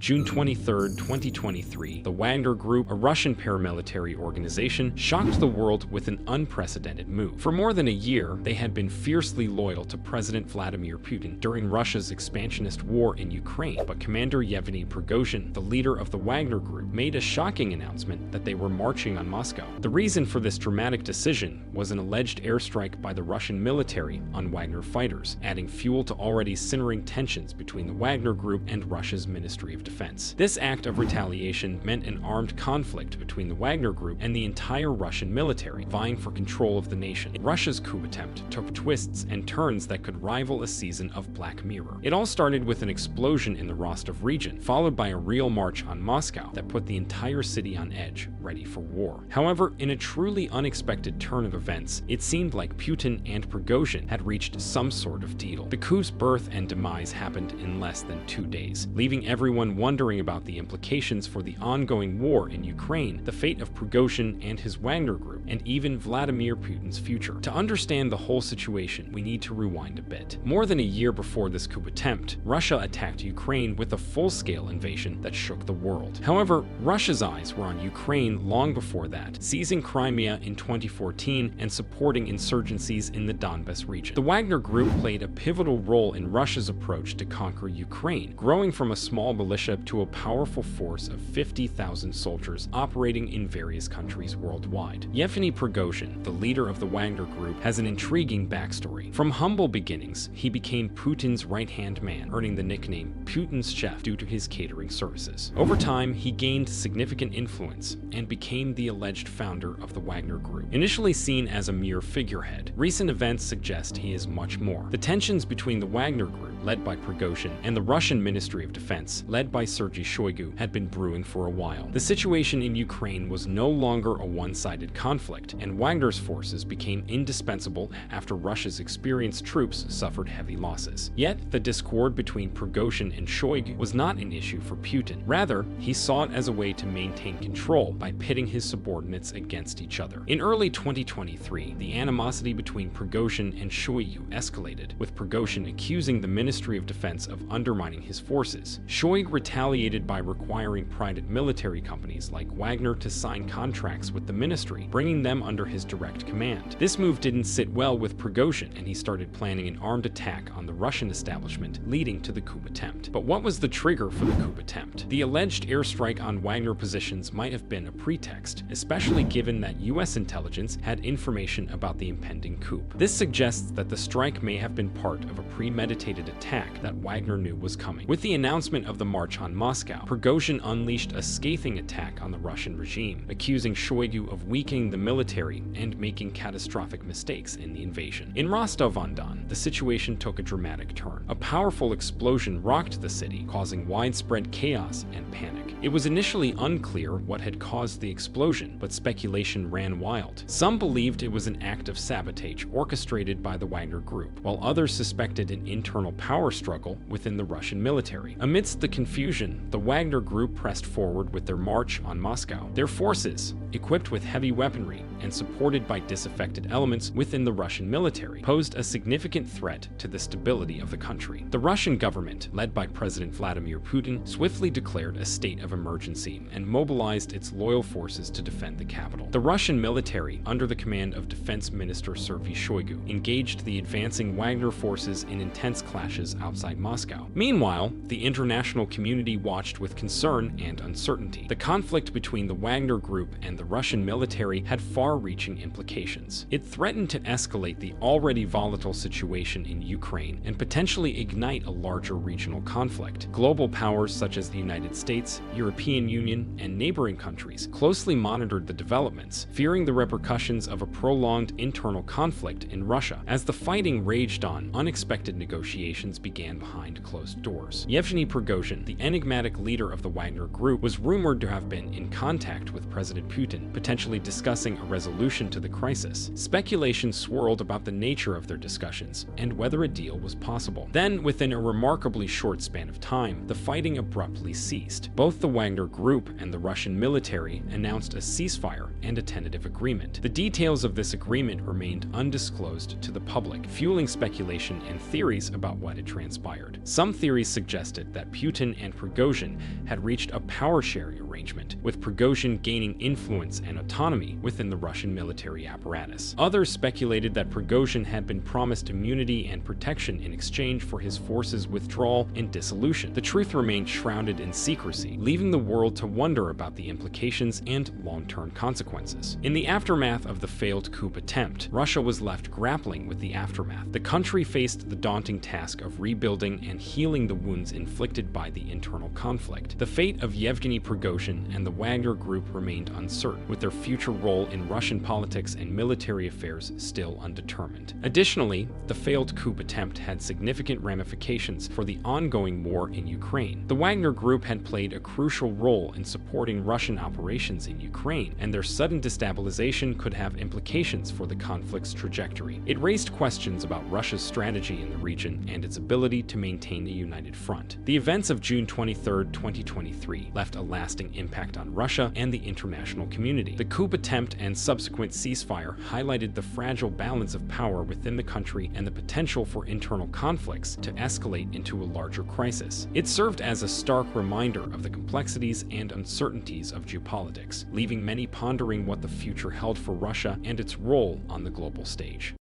June 23, 2023, the Wagner Group, a Russian paramilitary organization, shocked the world with an unprecedented move. For more than a year, they had been fiercely loyal to President Vladimir Putin during Russia's expansionist war in Ukraine, but Commander Yevgeny Prigozhin, the leader of the Wagner Group, made a shocking announcement that they were marching on Moscow. The reason for this dramatic decision was an alleged airstrike by the Russian military on Wagner fighters, adding fuel to already simmering tensions between the Wagner Group and Russia's Ministry of Defense. This act of retaliation meant an armed conflict between the Wagner Group and the entire Russian military, vying for control of the nation. Russia's coup attempt took twists and turns that could rival a season of Black Mirror. It all started with an explosion in the Rostov region, followed by a real march on Moscow that put the entire city on edge, ready for war. However, in a truly unexpected turn of events, it seemed like Putin and Prigozhin had reached some sort of deal. The coup's birth and demise happened in less than 2 days, leaving everyone wondering about the implications for the ongoing war in Ukraine, the fate of Prigozhin and his Wagner Group, and even Vladimir Putin's future. To understand the whole situation, we need to rewind a bit. More than a year before this coup attempt, Russia attacked Ukraine with a full-scale invasion that shook the world. However, Russia's eyes were on Ukraine long before that, seizing Crimea in 2014 and supporting insurgencies in the Donbas region. The Wagner Group played a pivotal role in Russia's approach to conquer Ukraine, growing from a small militia to a powerful force of 50,000 soldiers operating in various countries worldwide. Yevgeny Prigozhin, the leader of the Wagner Group, has an intriguing backstory. From humble beginnings, he became Putin's right-hand man, earning the nickname Putin's chef due to his catering services. Over time, he gained significant influence and became the alleged founder of the Wagner Group. Initially seen as a mere figurehead, recent events suggest he is much more. The tensions between the Wagner Group, led by Prigozhin, and the Russian Ministry of Defense, led by Sergei Shoigu, had been brewing for a while. The situation in Ukraine was no longer a one-sided conflict, and Wagner's forces became indispensable after Russia's experienced troops suffered heavy losses. Yet, the discord between Prigozhin and Shoigu was not an issue for Putin. Rather, he saw it as a way to maintain control by pitting his subordinates against each other. In early 2023, the animosity between Prigozhin and Shoigu escalated, with Prigozhin accusing the Ministry of Defense of undermining his forces. Shoigu retaliated by requiring private military companies like Wagner to sign contracts with the ministry, bringing them under his direct command. This move didn't sit well with Prigozhin, and he started planning an armed attack on the Russian establishment, leading to the coup attempt. But what was the trigger for the coup attempt? The alleged airstrike on Wagner positions might have been a pretext, especially given that US intelligence had information about the impending coup. This suggests that the strike may have been part of a premeditated attack that Wagner knew was coming. With the announcement of the march on Moscow, Prigozhin unleashed a scathing attack on the Russian regime, accusing Shoigu of weakening the military and making catastrophic mistakes in the invasion. In Rostov-on-Don, the situation took a dramatic turn. A powerful explosion rocked the city, causing widespread chaos and panic. It was initially unclear what had caused the explosion, but speculation ran wild. Some believed it was an act of sabotage orchestrated by the Wagner Group, while others suspected an internal power struggle within the Russian military. Amidst the confusion, the Wagner Group pressed forward with their march on Moscow. Their forces, equipped with heavy weaponry and supported by disaffected elements within the Russian military, posed a significant threat to the stability of the country. The Russian government, led by President Vladimir Putin, swiftly declared a state of emergency and mobilized its loyal forces to defend the capital. The Russian military, under the command of Defense Minister Sergei Shoigu, engaged the advancing Wagner forces in intense clashes outside Moscow. Meanwhile, the international community watched with concern and uncertainty. The conflict between the Wagner Group and the Russian military had far-reaching implications. It threatened to escalate the already volatile situation in Ukraine and potentially ignite a larger regional conflict. Global powers such as the United States, European Union, and neighboring countries closely monitored the developments, fearing the repercussions of a prolonged internal conflict in Russia. As the fighting raged on, unexpected negotiations began behind closed doors. Yevgeny Prigozhin, the enigmatic leader of the Wagner Group, was rumored to have been in contact with President Putin, potentially discussing a resolution to the crisis. Speculation swirled about the nature of their discussions and whether a deal was possible. Then, within a remarkably short span of time, the fighting abruptly ceased. Both the Wagner Group and the Russian military announced a ceasefire and a tentative agreement. The details of this agreement remained undisclosed to the public, fueling speculation and theories about what had transpired. Some theories suggested that Putin and and Prigozhin had reached a power-sharing arrangement, with Prigozhin gaining influence and autonomy within the Russian military apparatus. Others speculated that Prigozhin had been promised immunity and protection in exchange for his forces' withdrawal and dissolution. The truth remained shrouded in secrecy, leaving the world to wonder about the implications and long-term consequences. In the aftermath of the failed coup attempt, Russia was left grappling with the aftermath. The country faced the daunting task of rebuilding and healing the wounds inflicted by the internal conflict. The fate of Yevgeny Prigozhin and the Wagner Group remained uncertain, with their future role in Russian politics and military affairs still undetermined. Additionally, the failed coup attempt had significant ramifications for the ongoing war in Ukraine. The Wagner Group had played a crucial role in supporting Russian operations in Ukraine, and their sudden destabilization could have implications for the conflict's trajectory. It raised questions about Russia's strategy in the region and its ability to maintain a united front. The events of June 23, 2023 left a lasting impact on Russia and the international community. The coup attempt and subsequent ceasefire highlighted the fragile balance of power within the country and the potential for internal conflicts to escalate into a larger crisis. It served as a stark reminder of the complexities and uncertainties of geopolitics, leaving many pondering what the future held for Russia and its role on the global stage.